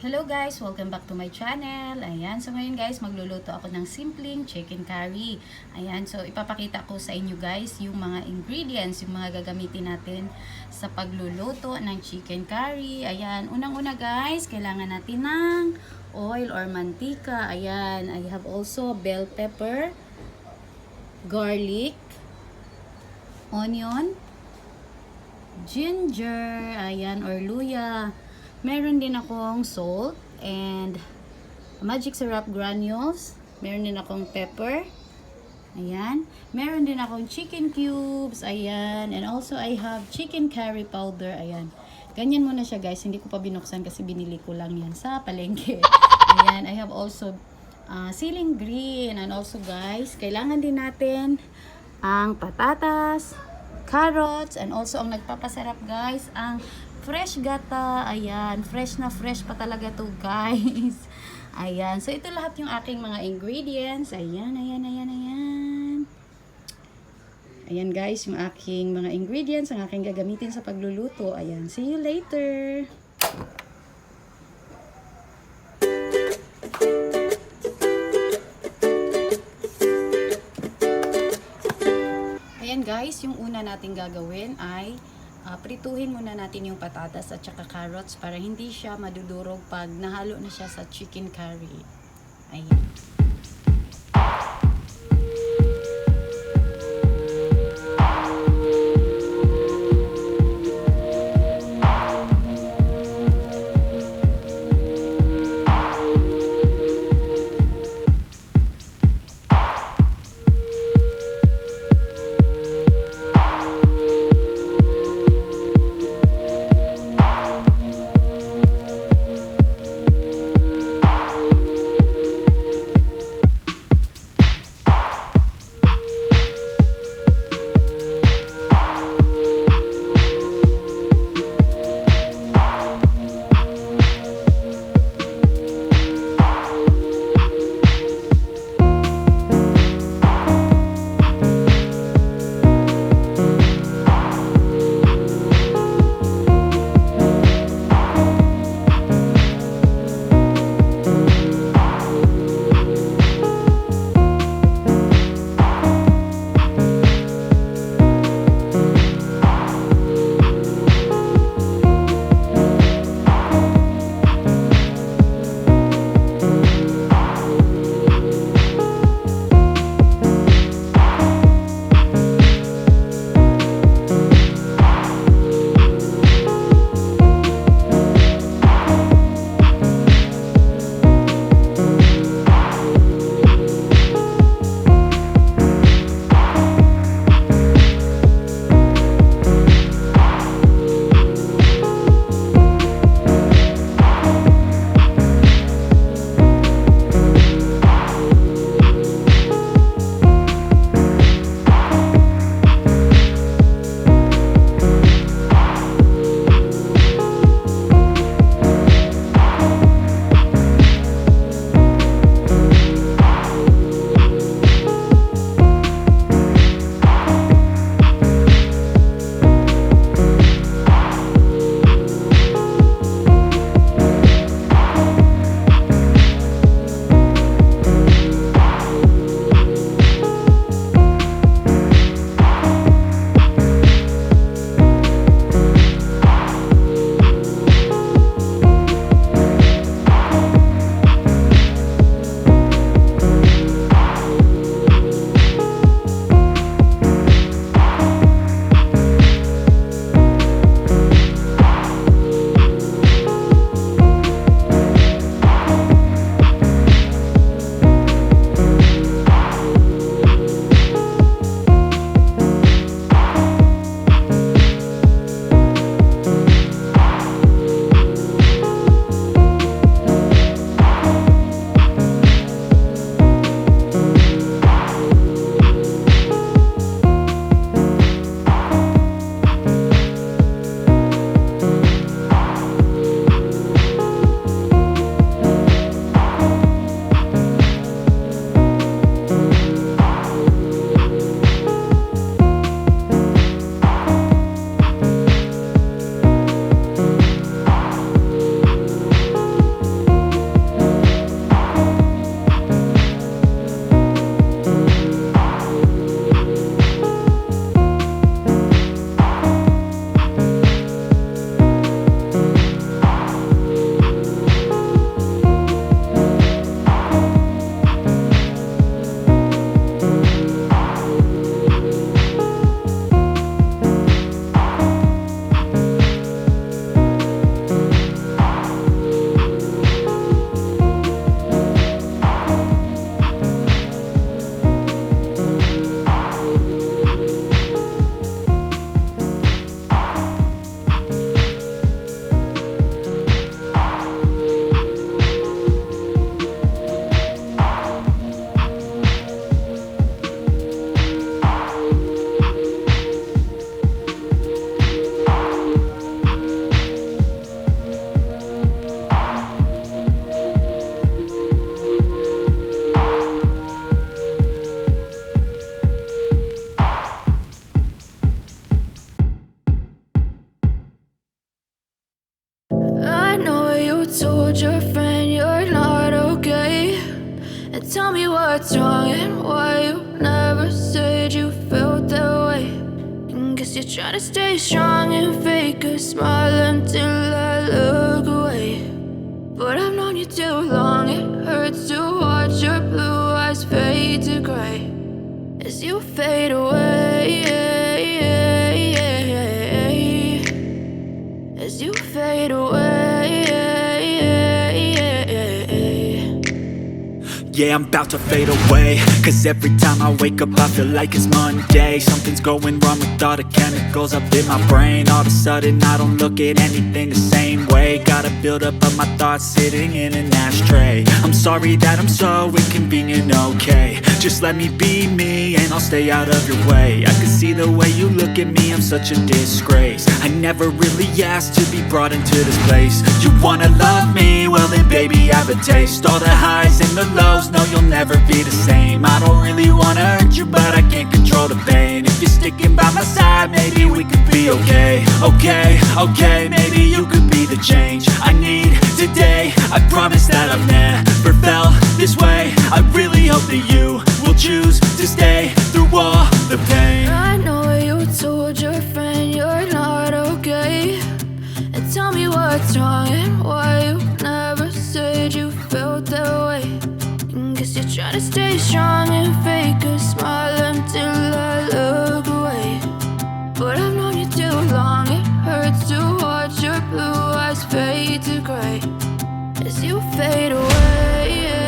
Hello guys! Welcome back to my channel. Ayan, so ngayon guys, magluluto ako ng simpleng chicken curry. Ayan, so ipapakita ko sa inyo guys yung mga ingredients, yung mga gagamitin natin sa pagluluto ng chicken curry. Ayan, unang-una guys, kailangan natin ng oil or mantika. Ayan, I have also bell pepper, garlic, onion, ginger, ayan, or luya. Meron din akong salt and magic syrup granules. Meron din akong pepper. Ayan. Meron din akong chicken cubes. Ayan. And also I have chicken curry powder. Ayan. Ganyan muna siya guys. Hindi ko pa binuksan kasi binili ko lang yan sa palengke. Ayan. I have also ceiling green. And also guys, kailangan din natin ang patatas, carrots, and also ang nagpapasarap guys, ang fresh gata. Ayan, fresh na fresh pa talaga to guys. Ayan, so ito lahat yung aking mga ingredients. Ayan. Ayan guys, yung aking mga ingredients, ang aking gagamitin sa pagluluto. Ayan, see you later. Ayan guys, yung una nating gagawin ay prituhin muna natin yung patatas at saka carrots para hindi siya madudurog pag nahalo na siya sa chicken curry. Ayan. told your friend you're not okay, and tell me what's wrong and why you never said you felt that way. And guess you're trying to stay strong and fake a smile until I look away. But I've known you too long, it hurts to watch your blue eyes fade to gray as you fade away, as you fade away. Yeah, I'm about to fade away, cause every time I wake up I feel like it's Monday. Something's going wrong with all the chemicals up in my brain. All of a sudden I don't look at anything the same way. Gotta build up of my thoughts sitting in an ashtray. I'm sorry that I'm so inconvenient, okay. Just let me be me and I'll stay out of your way. I can see the way you look at me, I'm such a disgrace. I never really asked to be brought into this place. You wanna love me? Well then baby I have a taste. All the highs and the lows, no you'll never be the same. I don't really wanna hurt you but I can't control the pain. If you're sticking by my side maybe we could be okay. Okay, maybe you could be the change I need today. I promise that I've never felt this way. I really hope that you will choose to stay through all the pain. I know you told your friend you're not okay, and tell me what's wrong and why you never said you felt that way. And guess you're trying to stay strong and fake a smile until I look away. But I've known you too long, it hurts to watch your blue eyes fade to gray as you fade away.